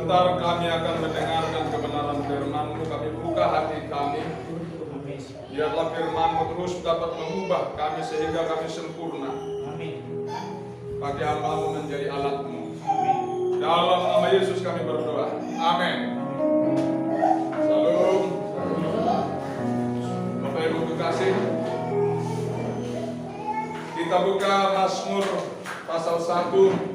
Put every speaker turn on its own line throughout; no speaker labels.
Sebentar kami akan mendengarkan kebenaran firman-Mu. Kami buka hati kami. Biarlah firman-Mu terus dapat mengubah kami sehingga kami sempurna. Bagi hamba-Mu menjadi alat-Mu. Dalam nama Yesus kami berdoa. Amin. Salam. Bapak Ibu kekasih, kita buka Mazmur pasal 1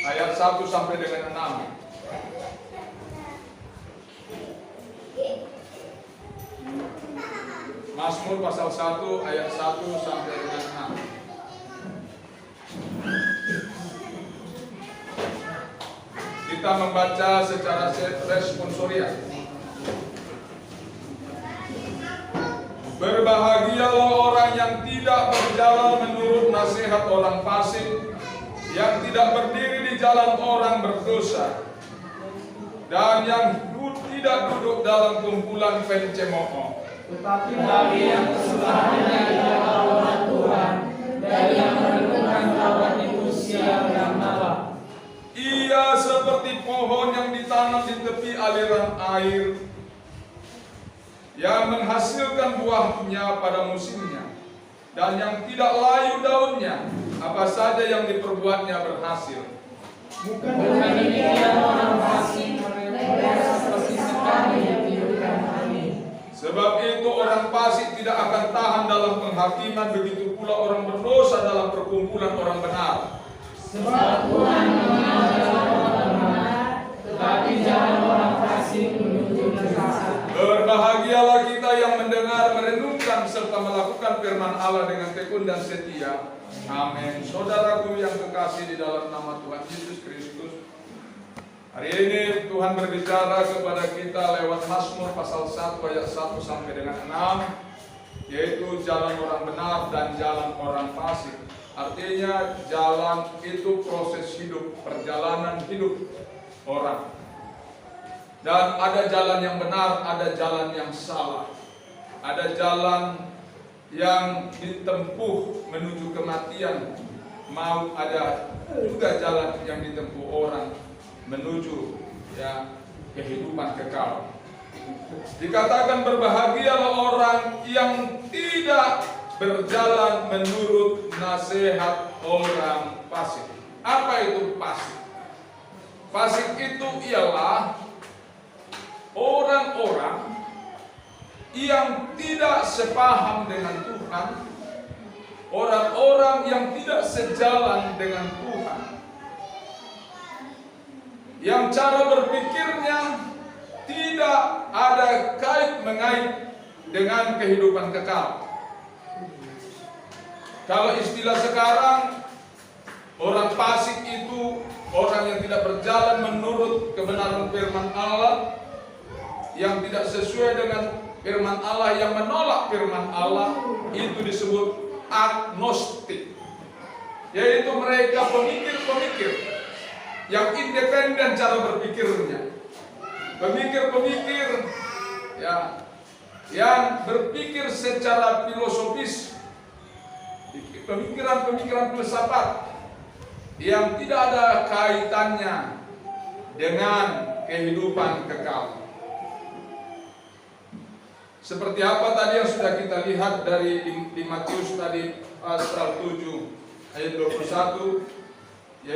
ayat 1 sampai dengan 6. Mazmur pasal 1 ayat 1 sampai dengan 6. Kita membaca secara responsorial. Berbahagialah orang yang tidak berjalan menurut nasihat orang fasik, yang tidak berdiri di jalan orang berdosa, dan yang tidak duduk dalam kumpulan pencemooh.
Tetapi bagi yang kesukaannya ialah orang Tuhan, dan yang merenungkan taurat itu siang dan malam.
Ia seperti pohon yang ditanam di tepi aliran air, yang menghasilkan buahnya pada musimnya, dan yang tidak layu daunnya, apa saja yang diperbuatnya berhasil.
Bukan demikian orang fasik, mereka seperti sekali yang dihidupkan angin.
Sebab itu orang fasik tidak akan tahan dalam penghakiman, begitu pula orang berdosa dalam perkumpulan orang benar.
Sebab Tuhan mengenal jalan orang benar, tetapi jalan orang fasik menuju neraka.
Berbahagialah kita yang mendengar, merenungkan, serta melakukan firman Allah dengan tekun dan setia. Amin. Saudaraku yang kekasih di dalam nama Tuhan Yesus Kristus, hari ini Tuhan berbicara kepada kita lewat Mazmur pasal 1 ayat 1 sampai dengan 6, yaitu jalan orang benar dan jalan orang fasik. Artinya jalan itu proses hidup, perjalanan hidup orang. Dan ada jalan yang benar, ada jalan yang salah. Ada jalan yang ditempuh menuju kematian, mau ada juga jalan yang ditempuh orang menuju kehidupan kekal. Dikatakan berbahagialah orang yang tidak berjalan menurut nasihat orang fasik. Apa itu fasik? Fasik itu ialah orang-orang yang tidak sepaham dengan Tuhan, orang-orang yang tidak sejalan dengan Tuhan, yang cara berpikirnya tidak ada kait-mengait dengan kehidupan kekal. Kalau istilah sekarang, orang fasik itu orang yang tidak berjalan menurut kebenaran firman Allah, yang tidak sesuai dengan firman Allah, yang menolak firman Allah, itu disebut agnostik. Yaitu mereka pemikir-pemikir yang independen cara berpikirnya. Pemikir-pemikir yang berpikir secara filosofis, pemikiran-pemikiran filsafat yang tidak ada kaitannya dengan kehidupan kekal. Seperti apa tadi yang sudah kita lihat dari di Matius tadi pasal 7 ayat 21,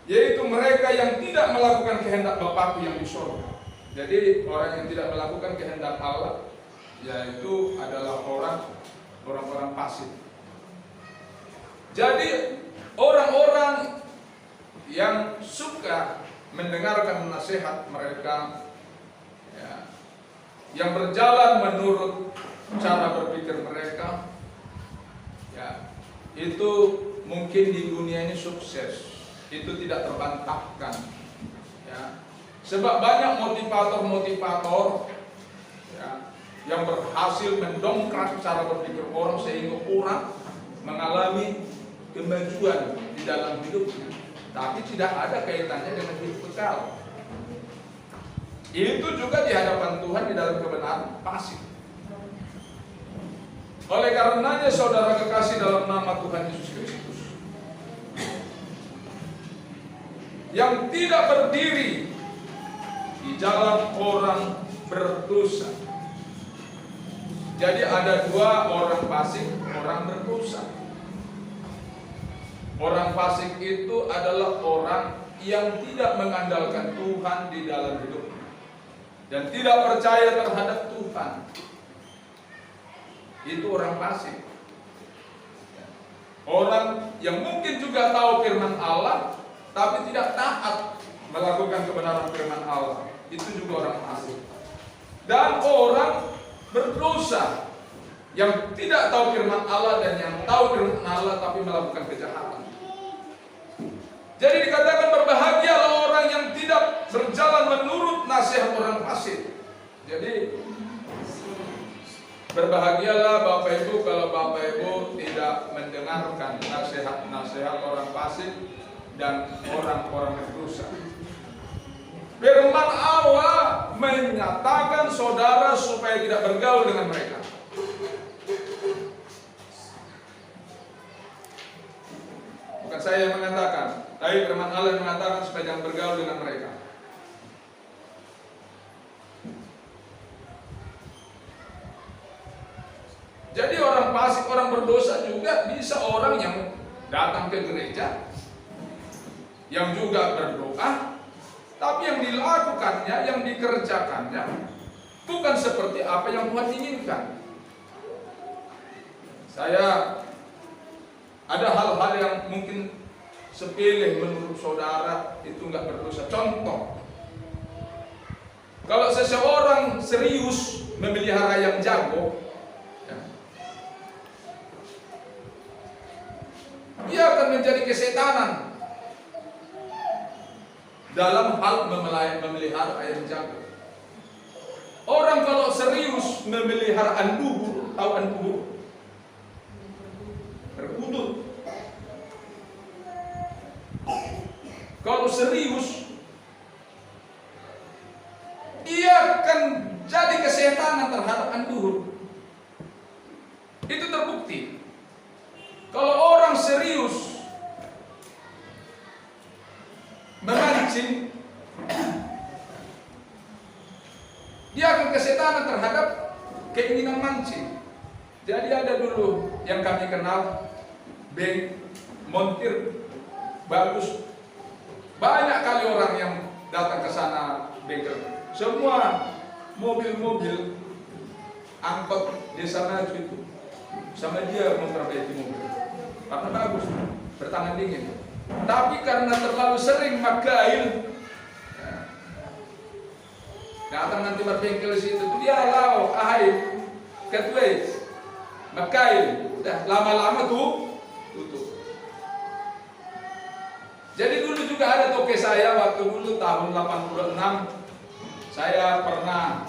yaitu mereka yang tidak melakukan kehendak Bapa-Ku yang di surga. Jadi orang yang tidak melakukan kehendak Allah, yaitu adalah orang-orang fasik. Jadi orang-orang yang suka mendengarkan nasihat mereka, yang berjalan menurut cara berpikir mereka, itu mungkin di dunia ini sukses, itu tidak terbantahkan. Sebab banyak motivator-motivator yang berhasil mendongkrak cara berpikir orang sehingga orang mengalami kemajuan di dalam hidupnya, tapi tidak ada kaitannya dengan hidup kekal. Itu juga di hadapan Tuhan di dalam kebenaran fasik. Oleh karenanya saudara kekasih dalam nama Tuhan Yesus Kristus, yang tidak berdiri di jalan orang berdosa. Jadi ada dua, orang fasik, orang berdosa. Orang fasik itu adalah orang yang tidak mengandalkan Tuhan di dalam hidupnya dan tidak percaya terhadap Tuhan. Itu orang fasik. Orang yang mungkin juga tahu firman Allah tapi tidak taat melakukan kebenaran firman Allah. Itu juga orang fasik. Dan orang berdosa yang tidak tahu firman Allah dan yang tahu firman Allah tapi melakukan kejahatan. Jadi dikatakan berbahagialah orang yang tidak berjalan menurut nasihat orang fasik. Jadi berbahagialah Bapak Ibu kalau Bapak Ibu tidak mendengarkan nasihat-nasihat orang fasik dan orang-orang berdosa. Firman Allah menyatakan saudara supaya tidak bergaul dengan mereka. Bukan saya yang mengatakan, tapi firman Allah yang mengatakan supaya jangan bergaul dengan mereka. Jadi orang fasik, orang berdosa juga bisa orang yang datang ke gereja, yang juga berdoa, tapi yang dilakukannya, yang dikerjakannya bukan seperti apa yang Tuhan inginkan. Saya ada hal-hal yang mungkin sepele menurut saudara itu nggak berdosa. Contoh, kalau seseorang serius memelihara ayam jago, dia akan menjadi kesetanan dalam hal memelihara ayam jago. Orang kalau serius memelihara anduhur, tahu anduhur? Berkudut. Kalau serius, dia akan jadi kesetanan terhadap anduhur. Itu terbukti. Kalau orang serius memancing, dia akan kesetanan terhadap keinginan mancing. Jadi ada dulu yang kami kenal, bank montir bagus. Banyak kali orang yang datang ke sana bengkel. Semua mobil-mobil angkot desa Maju itu sama dia memperbaiki mobil. Karena bagus, bertangan dingin. Tapi karena terlalu sering makail, datang nanti berbengkel situ, dia lau, ahai, ketwe, makail, udah lama-lama tuh tutup. Jadi dulu juga ada toke saya waktu dulu tahun 86, saya pernah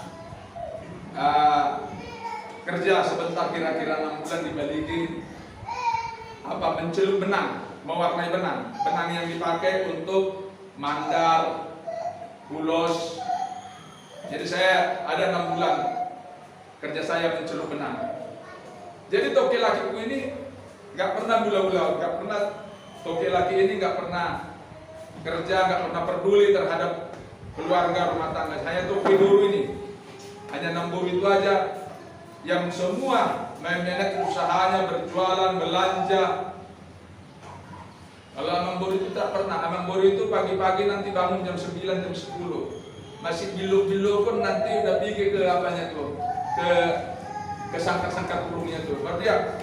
kerja sebentar kira-kira 6 bulan di Baligi, mencelup benang, mewarnai benang yang dipakai untuk mandar, bulos. Jadi saya ada 6 bulan kerja saya mencelup benang. Jadi toke lakiku ini nggak pernah bulau-bulau, nggak pernah. Toke laki ini nggak pernah kerja, nggak pernah peduli terhadap keluarga rumah tangga. Saya toke dulu ini hanya nambur itu aja, yang semua memanage usahanya, berjualan, belanja. Kalau Amang Boru itu tak pernah. Amang Boru itu pagi-pagi nanti bangun jam 9, jam 10. Masih bilu-bilu pun nanti udah pergi ke apanya tuh, ke sangkar-sangkar burungnya tuh. Baru dia,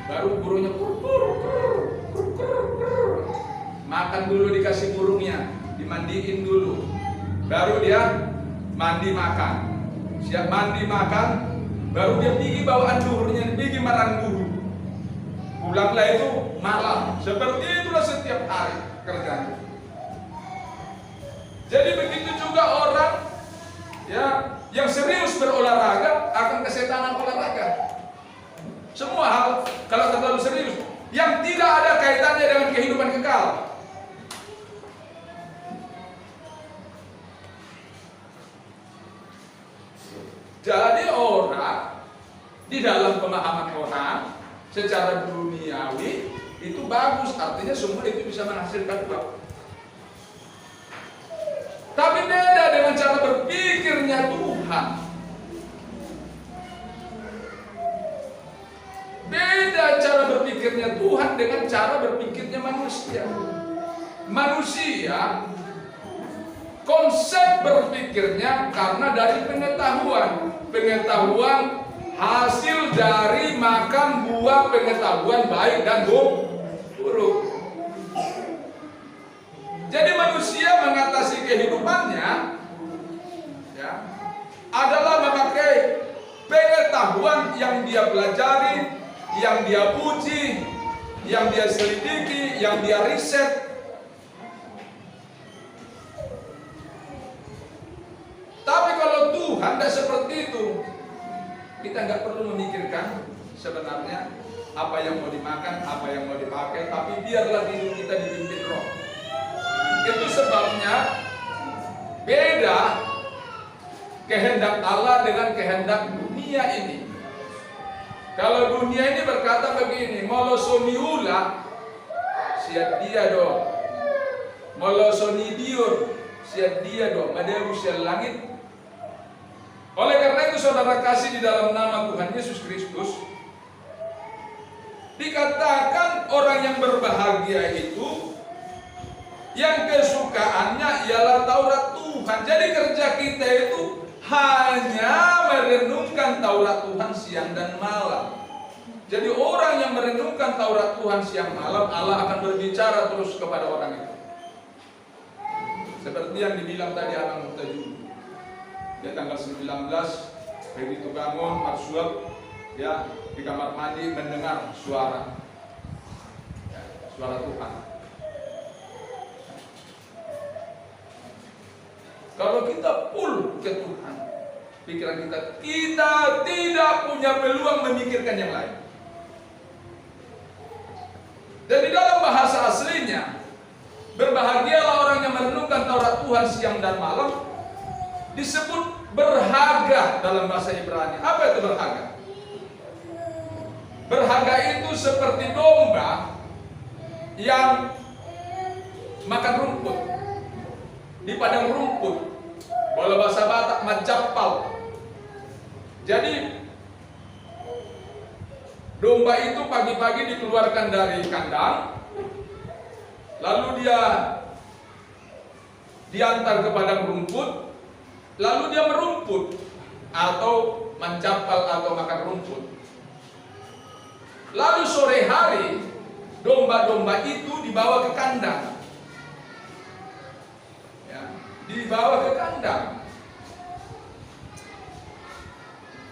baru burungnya makan dulu, dikasih burungnya, dimandiin dulu. Baru dia mandi makan. Siap mandi makan, baru dia pergi bawa anduhurnya, pergi marang guru. Pulanglah itu malam. Seperti itulah setiap hari kerjanya. Jadi begitu juga orang ya yang serius berolahraga akan kesetanan olahraga. Semua hal kalau terlalu serius yang tidak ada kaitannya dengan kehidupan kekal. Jadi orang di dalam pemahaman orang secara duniawi itu bagus, artinya semua itu bisa menghasilkan uang. beda dengan cara berpikirnya Tuhan. Beda cara berpikirnya Tuhan dengan cara berpikirnya manusia. Manusia konsep berpikirnya karena dari pengetahuan. Pengetahuan hasil dari makan buah pengetahuan baik dan buruk. Jadi manusia mengatasi kehidupannya ya, adalah memakai pengetahuan yang dia pelajari, yang dia uji, yang dia selidiki, yang dia riset. Tapi kalau Tuhan tidak seperti itu, kita nggak perlu memikirkan sebenarnya apa yang mau dimakan, apa yang mau dipakai, tapi biarlah hidup kita dipimpin Roh. Itu sebabnya beda kehendak Allah dengan kehendak dunia ini. Kalau dunia ini berkata begini, molosoniula, siap dia dong. Molosonidiur, siap dia dong. Ada usia langit. Oleh karena itu saudara kasih di dalam nama Tuhan Yesus Kristus, dikatakan orang yang berbahagia itu yang kesukaannya ialah Taurat Tuhan. Jadi kerja kita itu hanya merenungkan Taurat Tuhan siang dan malam. Jadi orang yang merenungkan Taurat Tuhan siang malam, Allah akan berbicara terus kepada orang itu. Seperti yang dibilang tadi Anak Mutajud. Dia tanggal 19 begitu bangun marsuap, ya di kamar mandi mendengar suara, ya, suara Tuhan. Kalau kita full ke Tuhan, pikiran kita tidak punya peluang memikirkan yang lain. Dan di dalam bahasa aslinya, berbahagialah orang yang merenungkan Taurat Tuhan siang dan malam, disebut berharga dalam bahasa Ibrani. Apa itu berharga? Berharga itu seperti domba yang makan rumput di padang rumput. Kalau bahasa Batak majapal. Jadi domba itu pagi-pagi dikeluarkan dari kandang, lalu dia diantar ke padang rumput, lalu dia merumput atau mencapal atau makan rumput. Lalu sore hari domba-domba itu dibawa ke kandang, ya, dibawa ke kandang.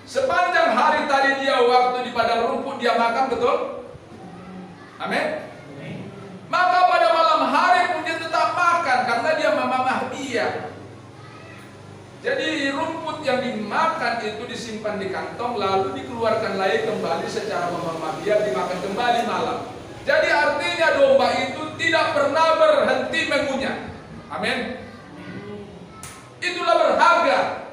Sepanjang hari tadi dia waktu di padang rumput dia makan, betul? Amin. Maka pada malam hari pun dia tetap makan karena dia memamah dia. Jadi rumput yang dimakan itu disimpan di kantong lalu dikeluarkan lagi kembali secara memamah dia, dimakan kembali malam. Jadi artinya domba itu tidak pernah berhenti mengunyah. Amin. Itulah berharga.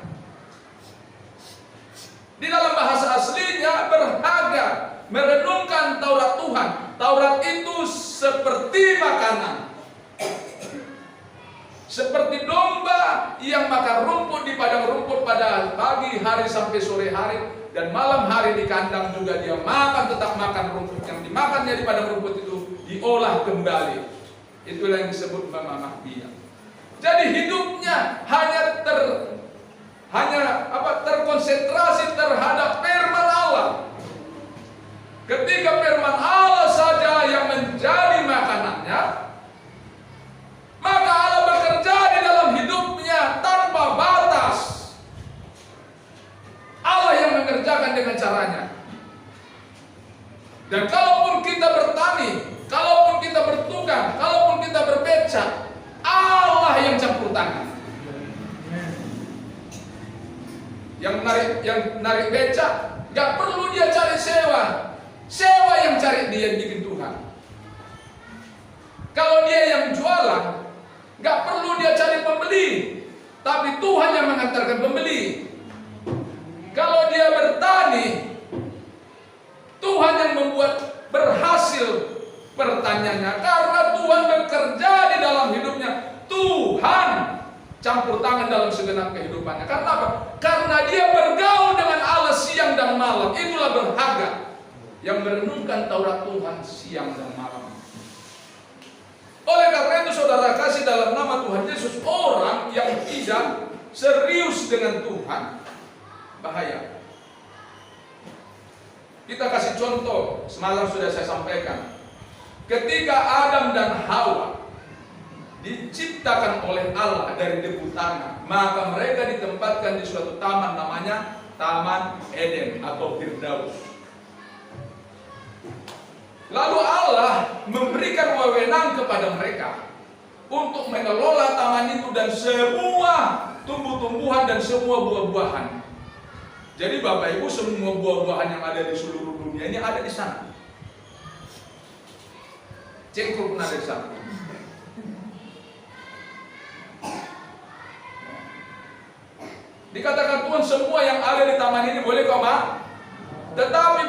Di dalam bahasa aslinya berharga, merenungkan Taurat Tuhan. Taurat itu seperti makanan. Seperti domba yang makan rumput di padang rumput pada pagi hari sampai sore hari, dan malam hari di kandang juga dia makan, tetap makan rumput yang dimakannya di padang rumput itu diolah kembali. Itulah yang disebut mamah dia. Jadi hidupnya hanya terkonsentrasi terhadap firman Allah. Ketika firman Allah saja yang menjadi makanannya, maka Allah bekerja di dalam hidupnya tanpa batas. Allah yang mengerjakan dengan caranya. Dan kalaupun kita bertani, kalaupun kita bertukang, kalaupun kita berbecak, Allah yang campur tangan. Yang narik becak, gak perlu dia cari sewa. Sewa yang cari dia bikin Tuhan. Kalau dia yang jualan, gak perlu dia cari pembeli, tapi Tuhan yang mengantarkan pembeli. Kalau dia bertani, Tuhan yang membuat berhasil pertaniannya, karena Tuhan bekerja di dalam hidupnya. Tuhan campur tangan dalam segenap kehidupannya. Karena apa? Karena dia bergaul dengan Allah siang dan malam. Itulah berharga yang merenungkan Taurat Tuhan siang dan malam. Oleh karena itu saudara kasih dalam nama Tuhan Yesus, orang yang tidak serius dengan Tuhan bahaya. Kita kasih contoh, semalam sudah saya sampaikan. Ketika Adam dan Hawa diciptakan oleh Allah dari debu tanah, maka mereka ditempatkan di suatu taman namanya Taman Eden atau Firdaus. Lalu Allah memberikan wewenang kepada mereka untuk mengelola taman itu dan semua tumbuh-tumbuhan dan semua buah-buahan. Jadi Bapak Ibu, semua buah-buahan yang ada di seluruh dunia ini ada di sana. Cengkul pun ada di sana. Dikatakan Tuhan semua yang ada di taman ini boleh kau makan. Tetapi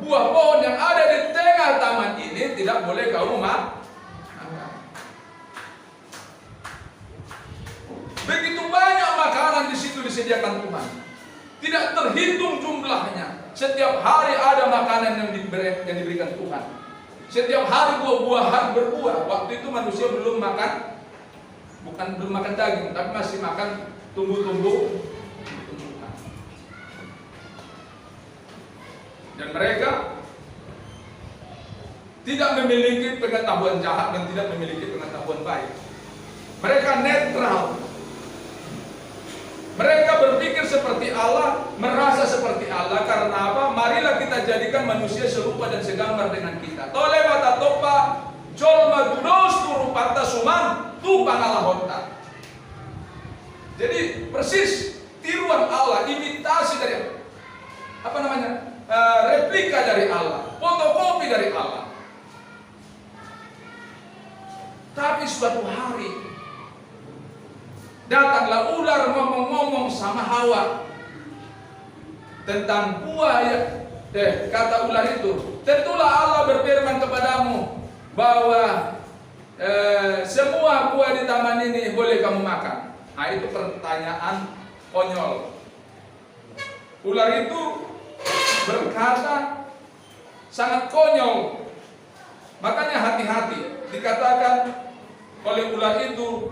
buah pohon yang ada di tengah taman ini tidak boleh kau makan. Begitu banyak makanan di situ disediakan Tuhan. Tidak terhitung jumlahnya. Setiap hari ada makanan yang diberikan Tuhan. Setiap hari buah-buahan berbuah. Waktu itu manusia belum makan, belum makan daging, tapi masih makan tumbuh-tumbuhan. Dan mereka tidak memiliki pengetahuan jahat dan tidak memiliki pengetahuan baik. Mereka netral. Mereka berpikir seperti Allah, merasa seperti Allah. Karena apa? Marilah kita jadikan manusia serupa dan segambar dengan kita. Tole mata topa, jolma dudos turupata suman, tupang Allah honta. Jadi persis tiruan Allah, imitasi dari apa namanya? Replika dari Allah, fotokopi dari Allah. Tapi suatu hari datanglah ular ngomong-ngomong sama Hawa tentang buah ya. Kata ular itu, tentulah Allah berfirman kepadamu bahwa semua buah di taman ini boleh kamu makan. Nah, itu pertanyaan konyol. Ular itu berkata sangat konyol. Makanya hati-hati. Dikatakan oleh ular itu,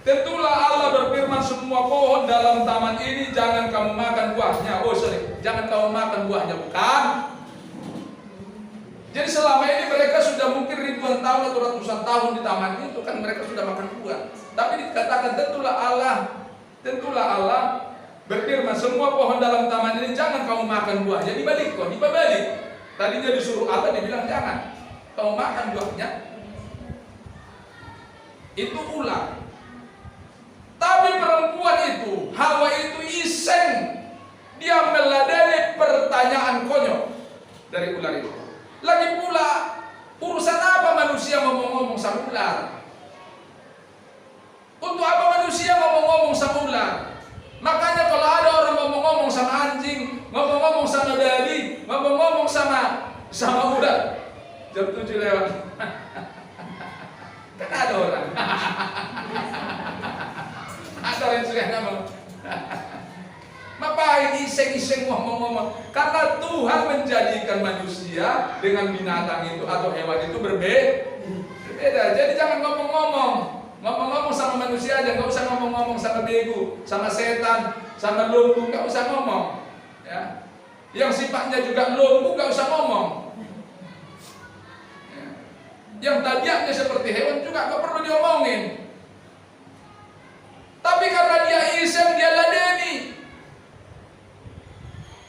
tentulah Allah berfirman semua pohon dalam taman ini jangan kamu makan buahnya. Jangan kamu makan buahnya, bukan. Jadi selama ini mereka sudah mungkin ribuan tahun atau ratusan tahun di taman itu kan mereka sudah makan buah. Tapi dikatakan tentulah Allah berfirman semua pohon dalam taman ini jangan kamu makan buahnya. Dibalik. Tadinya disuruh Allah, dibilang jangan kamu makan buahnya. Itu ular. Tapi perempuan itu, Hawa itu iseng. Dia meladeni pertanyaan konyol dari ular itu. Lagi pula, urusan apa manusia ngomong-ngomong sama ular? Untuk apa manusia ngomong-ngomong sama ular? Makanya kalau ada orang ngomong-ngomong sama anjing, ngomong-ngomong sama babi, ngomong-ngomong sama ular, jam 7 lewat. Kan ada orang. Ada orang sudah ngomong. Ngapain iseng-iseng ngomong-ngomong? Karena Tuhan menjadikan manusia dengan binatang itu atau hewan itu berbeda. Jadi jangan ngomong-ngomong sama manusia aja, nggak usah ngomong-ngomong sama bego, sama setan, sama lumpuh, nggak usah ngomong. Ya. Yang sifatnya juga lumpuh nggak usah ngomong. Ya. Yang tabiatnya seperti hewan juga nggak perlu diomongin. Tapi karena dia iseng, dia ladeni.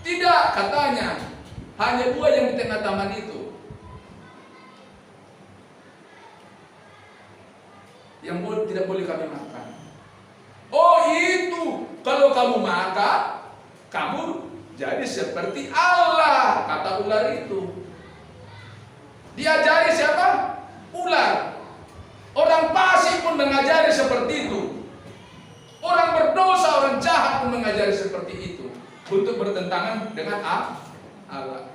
Tidak, katanya hanya buah yang di tengah taman itu yang tidak boleh kami makan. Oh itu, kalau kamu makan, kamu jadi seperti Allah, kata ular itu. Diajari siapa? Ular. Orang fasik pun mengajari seperti itu. Orang berdosa, orang jahat pun mengajari seperti itu. Untuk bertentangan dengan Allah.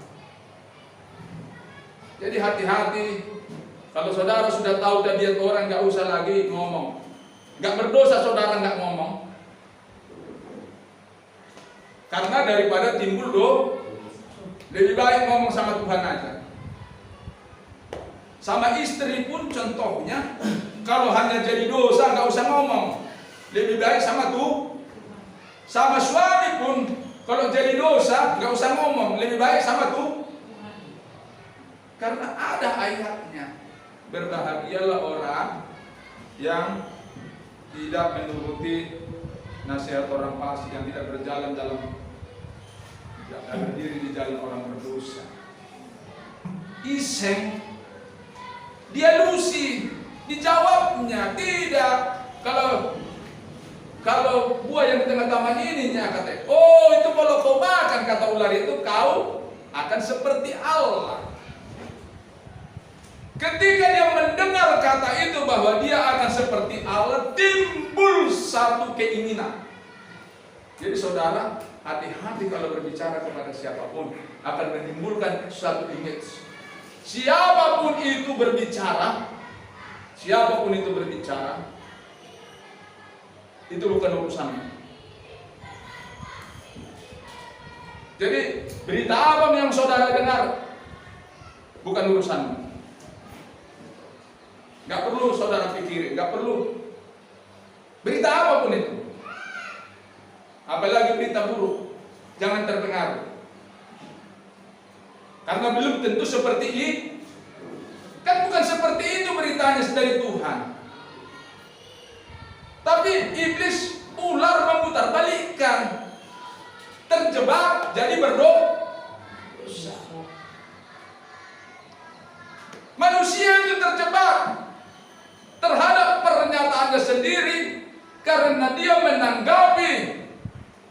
Jadi hati-hati. Kalau saudara sudah tahu tabiat orang, gak usah lagi ngomong. Nggak berdosa saudara nggak ngomong. Karena daripada timbul lebih baik ngomong sama Tuhan aja. Sama istri pun contohnya, kalau hanya jadi dosa nggak usah ngomong. Lebih baik sama sama suami pun, kalau jadi dosa nggak usah ngomong. Lebih baik sama karena ada ayatnya. Berbahagialah orang yang tidak menuruti nasihat orang fasik, yang tidak berjalan berdiri di jalan orang berdosa. Iseng, dia lusi, dijawabnya tidak. Kalau buah yang di tengah taman ininya kata, oh itu kalau kau makan, kata ular itu, kau akan seperti Allah. Ketika dia mendengar kata itu bahwa dia akan seperti Allah, timbul satu keinginan. Jadi saudara, hati-hati kalau berbicara kepada siapapun, akan menimbulkan suatu image. Siapapun itu berbicara, itu bukan urusannya. Jadi berita apa yang saudara dengar, bukan urusannya. Gak perlu saudara pikirin, gak perlu. Berita apapun itu, apalagi berita buruk, jangan terpengaruh. Karena belum tentu seperti ini. Kan bukan seperti itu beritanya dari Tuhan. Tapi iblis, ular memutar balikkan. Terjebak jadi berdosa. Manusia itu terjebak terhadap pernyataannya sendiri karena dia menanggapi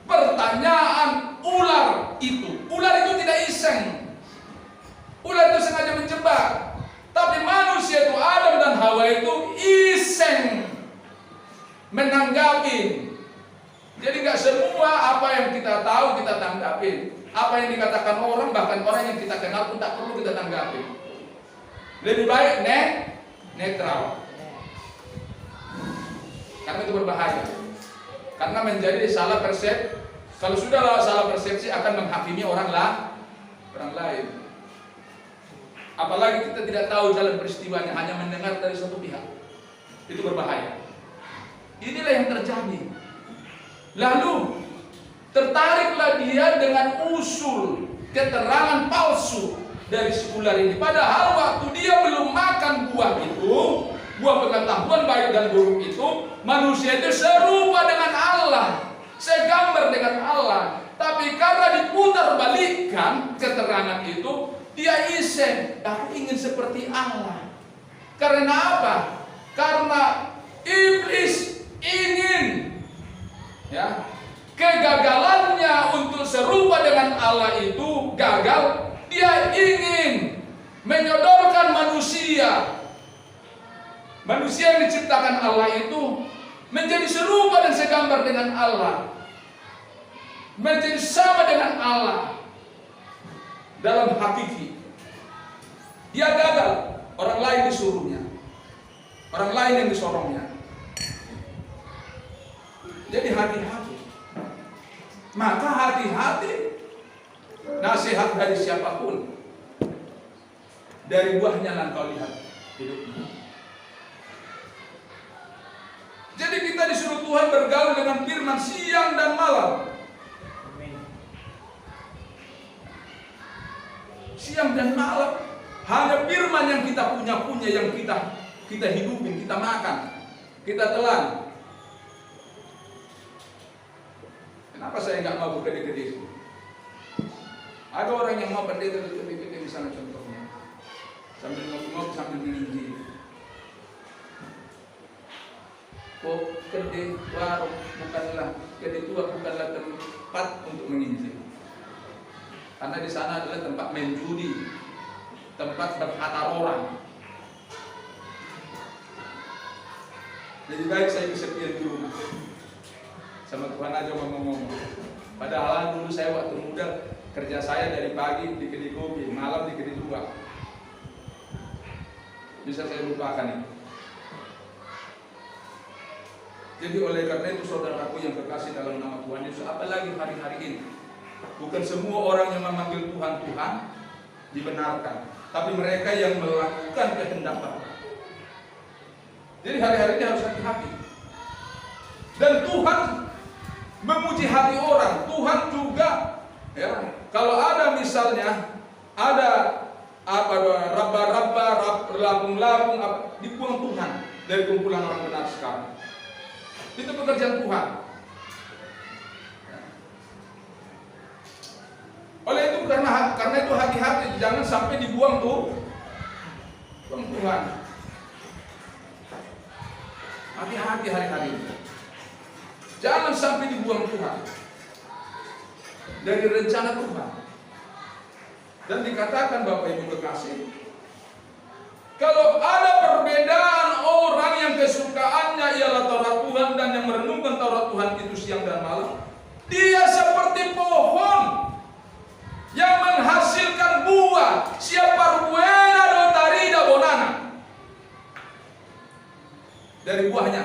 pertanyaan ular itu. Ular itu tidak iseng. Ular itu sengaja menjebak. Tapi manusia itu, Adam dan Hawa itu iseng menanggapi. Jadi gak semua apa yang kita tahu kita tanggapi. Apa yang dikatakan orang, bahkan orang yang kita kenal pun tak perlu kita tanggapi. Lebih baik netral. Karena itu berbahaya. Karena menjadi salah persepsi. Kalau sudah salah persepsi akan menghakimi orang lain. Apalagi kita tidak tahu jalan peristiwanya, hanya mendengar dari satu pihak. Itu berbahaya. Inilah yang terjadi. Lalu tertariklah dia dengan usul keterangan palsu dari si ular ini. Padahal waktu dia belum makan buah itu, buah pengetahuan baik dan buruk itu, manusia itu serupa dengan Allah, segambar dengan Allah. Tapi karena diputar balikkan keterangan itu, dia iseng, aku ingin seperti Allah. Karena apa? Karena iblis ingin, ya, kegagalannya untuk serupa dengan Allah itu gagal. Dia ingin menyodorkan manusia yang diciptakan Allah itu menjadi serupa dan segambar dengan Allah, menjadi sama dengan Allah dalam hakiki. Dia gagal, orang lain disuruhnya, orang lain yang disorongnya. Jadi hati-hati. Maka hati-hati nasihat dari siapapun. Dari buahnya lah kau lihat hidupmu. Jadi kita disuruh Tuhan bergaul dengan firman siang dan malam. Siang dan malam. Hanya firman yang kita punya, yang kita hidupin, kita makan, kita telan. Kenapa saya nggak mau gede-gede? Ada orang yang mau pendeta gede-gede misalnya contohnya, sambil ngomong sambil minum. Kok gede warung bukanlah, gede tua bukanlah tempat untuk menginjil. Karena di sana adalah tempat main judi, tempat berhatar orang. Lebih baik saya kesepian di rumah, sama Tuhan aja ngomong-ngomong. Padahal dulu saya waktu muda kerja saya dari pagi di kedai kopi, malam di kedai dua. Bisa saya lupakan itu. Jadi oleh karena itu saudaraku yang terkasih dalam nama Tuhan Yesus, apalagi hari-hari ini, bukan semua orang yang memanggil Tuhan Tuhan dibenarkan, tapi mereka yang melakukan kehendak Bapa. Jadi hari-hari ini harus hati-hati. Dan Tuhan memuji hati orang. Tuhan juga, ya, kalau ada misalnya ada raba-raba, labung-labung, dibuang Tuhan dari kumpulan orang benar sekarang. Itu pekerjaan Tuhan. Oleh itu karena itu hati-hati, jangan sampai dibuang Tuhan. Hati-hati hari-hari ini. Jangan sampai dibuang Tuhan dari rencana Tuhan. Dan dikatakan Bapak Ibu kekasih, kalau ada perbedaan orang yang kesukaannya ialah Taurat Tuhan dan yang merenungkan Taurat Tuhan itu siang dan malam, dia seperti pohon yang menghasilkan buah. Siapa buena dotarida bonana. Dari buahnya.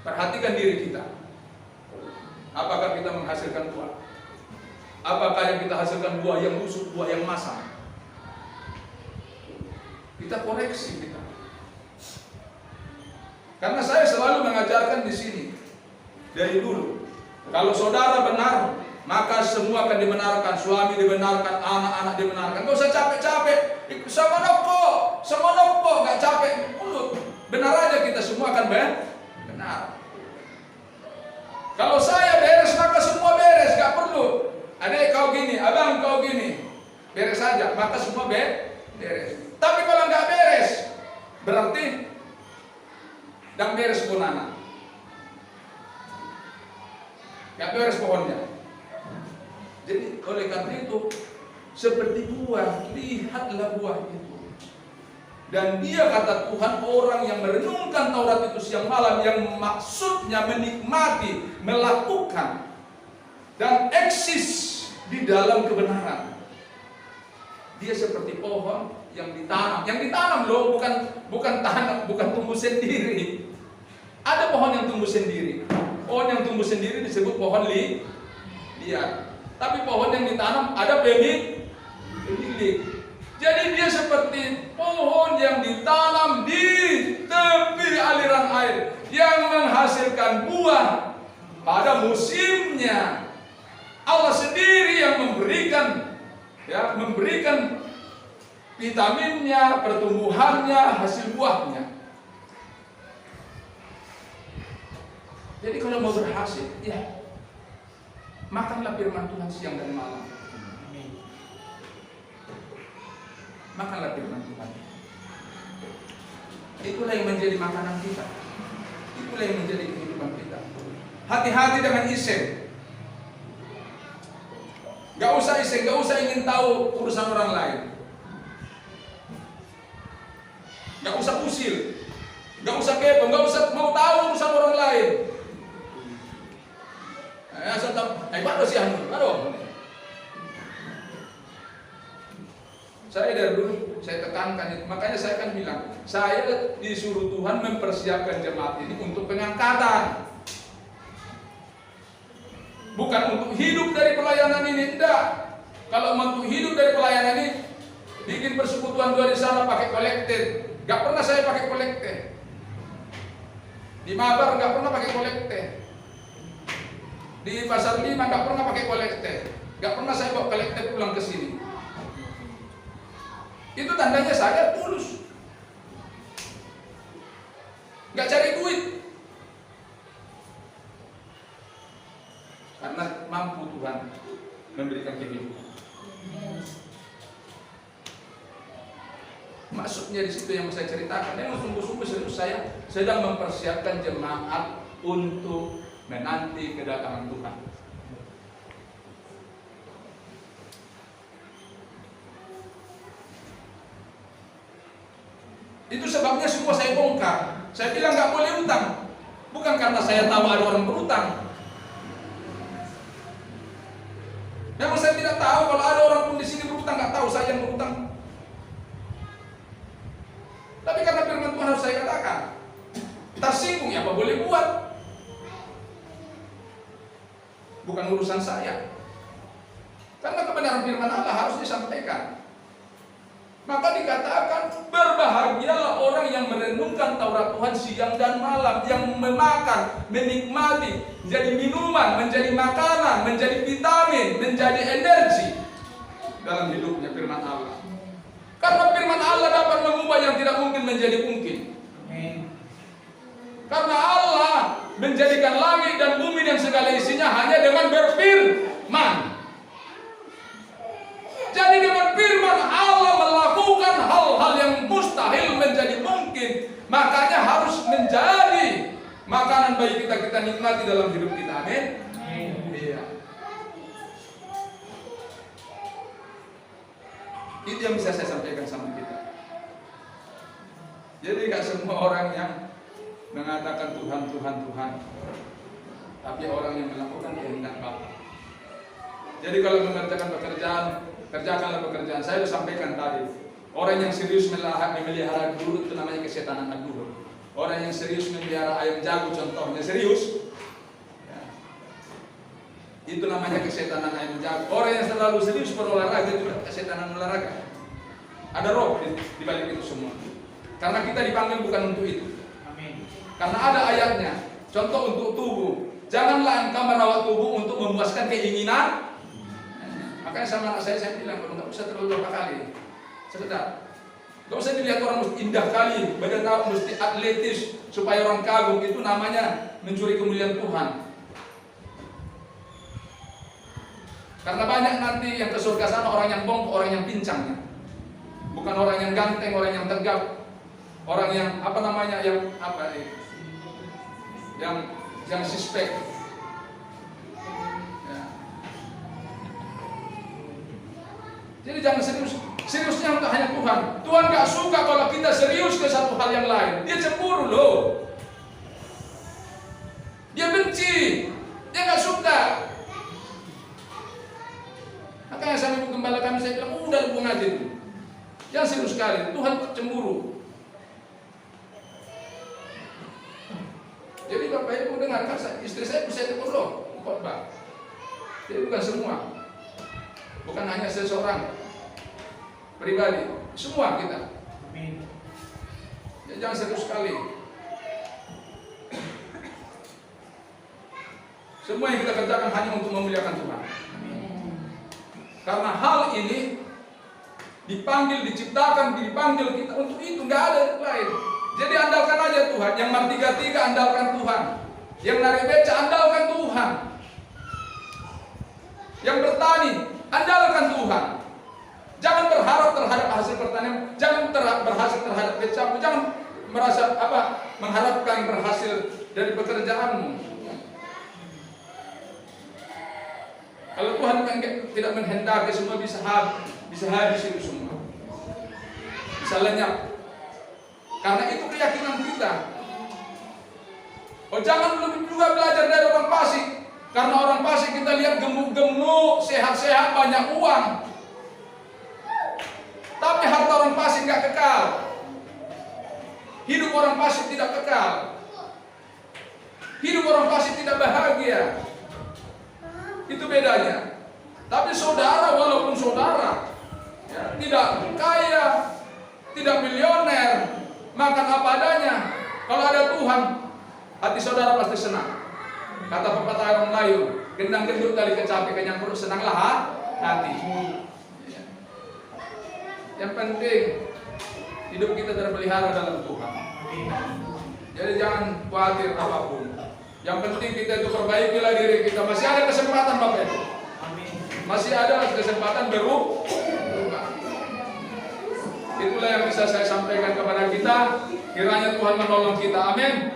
Perhatikan diri kita. Apakah kita menghasilkan buah? Apakah yang kita hasilkan buah yang busuk, buah yang masam? Kita koreksi kita. Karena saya selalu mengajarkan di sini dari dulu. Kalau saudara benar, maka semua akan dibenarkan. Suami dibenarkan, anak-anak dibenarkan. Gak usah capek-capek. Sama nopo, gak capek. Benar aja kita semua akan benar. Kalau saya beres, maka semua beres. Gak perlu. Adek kau gini, abang kau gini. Beres saja, maka semua beres. Tapi kalau nggak beres, berarti dan beres pun anak. Nggak beres pohonnya. Jadi oleh karena itu, seperti buah, lihatlah buah itu. Dan dia kata Tuhan, orang yang merenungkan Taurat itu siang malam, yang maksudnya menikmati, melakukan, dan eksis di dalam kebenaran. Dia seperti pohon yang ditanam. Yang ditanam loh, bukan tanam, bukan tumbuh sendiri. Ada pohon yang tumbuh sendiri. Pohon yang tumbuh sendiri disebut pohon liar. Tapi pohon yang ditanam ada pemilik. Jadi dia seperti pohon yang ditanam di tepi aliran air yang menghasilkan buah pada musimnya. Allah sendiri yang memberikan vitaminnya, pertumbuhannya, hasil buahnya. Jadi kalau mau berhasil, ya makanlah firman Tuhan siang dan malam. Makanlah firman Tuhan. Itulah yang menjadi makanan kita. Itulah yang menjadi kehidupan kita. Hati-hati dengan iseng. Gak usah iseng, gak usah ingin tahu urusan orang lain. Gak usah usil, gak usah kepo, gak usah mau tahu urusan orang lain. Asal tahu, baru sih aduh. Saya dari dulu saya tekankan itu, makanya saya kan bilang, saya disuruh Tuhan mempersiapkan jemaat ini untuk pengangkatan. Bukan untuk hidup dari pelayanan ini, tidak. Kalau untuk hidup dari pelayanan ini, bikin persekutuan dua di sana pakai kolektif. Gak pernah saya pakai kolektif. Di Mabar gak pernah pakai kolektif. Di Pasar 5 gak pernah pakai kolektif. Gak pernah saya bawa kolektif pulang ke sini. Itu tandanya saya tulus. Gak cari duit. Karena mampu Tuhan memberikan kehidupan. Maksudnya di situ yang saya ceritakan. Yang sungguh-sungguh serius saya sedang mempersiapkan jemaat untuk menanti kedatangan Tuhan. Itu sebabnya semua saya bongkar. Saya bilang nggak boleh utang. Bukan karena saya tahu ada orang berutang. Memang saya tidak tahu kalau ada orang pun di sini berutang, nggak tahu saya yang berutang. Tapi karena firman Tuhan harus saya katakan, tersinggung ya apa boleh buat. Bukan urusan saya. Karena kebenaran firman Allah harus disampaikan. Maka dikatakan, berbahagialah orang yang merenungkan Taurat Tuhan siang dan malam, yang memakan, menikmati, menjadi minuman, menjadi makanan, menjadi vitamin, menjadi energi dalam hidupnya firman Allah. Karena firman Allah dapat mengubah yang tidak mungkin menjadi mungkin. Karena Allah menjadikan langit dan bumi dan segala isinya hanya dengan berfirman. Jadi dengan firman Allah melakukan hal-hal yang mustahil menjadi mungkin. Makanya harus menjadi makanan bagi kita nikmati dalam hidup kita. Amin. Iya. Itu yang bisa saya sampaikan sama kita. Jadi gak semua orang yang mengatakan Tuhan, Tuhan, Tuhan, tapi orang yang melakukan kehendak Bapa. Jadi kalau mengerjakan pekerjaan, kerjakanlah pekerjaan. Saya sudah sampaikan tadi, orang yang serius memelihara dulu itu namanya kesetanan dulu. Orang yang serius memelihara ayam jago contohnya serius, ya, itu namanya kesetanan ayam jago. Orang yang selalu serius berolahraga juga kesetanan olahraga. Ada roh di balik itu semua. Karena kita dipanggil bukan untuk itu. Amin. Karena ada ayatnya. Contoh untuk tubuh. Janganlah engkau merawat tubuh untuk memuaskan keinginan. Makanya sama anak saya bilang, kalau nggak usah terlalu berapa kali, sekedar. Nggak usah dilihat orang mesti indah kali, badan awak mesti atletis supaya orang kagum. Itu namanya mencuri kemuliaan Tuhan. Karena banyak nanti yang ke surga sana orang yang bongkok, orang yang pincang, bukan orang yang ganteng, orang yang tegap, orang yang apa namanya, yang suspek. Jadi jangan seriusnya untuk hanya Tuhan. Tuhan gak suka kalau kita serius ke satu hal yang lain. Dia cemburu loh. Dia benci. Dia gak suka. Makanya sama ibu gembala kami saya bilang, udah lu ngaji. Jangan serius sekali. Tuhan cemburu. Jadi Bapak Ibu dengar, istri saya bisa tegur loh khotbah. Jadi bukan semua. Bukan hanya seseorang pribadi, semua kita. Amin. Ya, jangan serius sekali. Semua yang kita kerjakan hanya untuk memuliakan Tuhan. Amin. Karena hal ini dipanggil, diciptakan, dipanggil kita untuk itu, nggak ada yang lain. Jadi andalkan aja Tuhan. Yang martiga-tiga andalkan Tuhan. Yang narik beca andalkan Tuhan. Yang bertani andalkan Tuhan. Jangan berharap terhadap hasil pertanian, jangan berhasil terhadap becamu, jangan merasa mengharapkan berhasil dari pekerjaanmu. Kalau Tuhan tidak menghendaki semua bisa habis itu semua, bisa lenyap. Karena itu keyakinan kita. Oh, jangan lebih juga belajar dari orang fasik. Karena orang fasik kita lihat gemuk-gemuk, sehat-sehat, banyak uang. Tapi harta orang fasik nggak kekal. Hidup orang fasik tidak kekal. Hidup orang fasik tidak bahagia. Itu bedanya. Tapi saudara, walaupun saudara ya, tidak kaya, tidak milioner, makan apa adanya, kalau ada Tuhan, hati saudara pasti senang. Kata pepatah orang Melayu, gendang gendut kali kecapi kenyang perut, senanglah hati. Yang penting hidup kita terpelihara dalam Tuhan. Jadi jangan khawatir apapun. Yang penting kita itu perbaikilah diri kita. Masih ada kesempatan Bapak Ibu. Masih ada kesempatan berubah. Itulah yang bisa saya sampaikan kepada kita. Kiranya Tuhan menolong kita. Amin.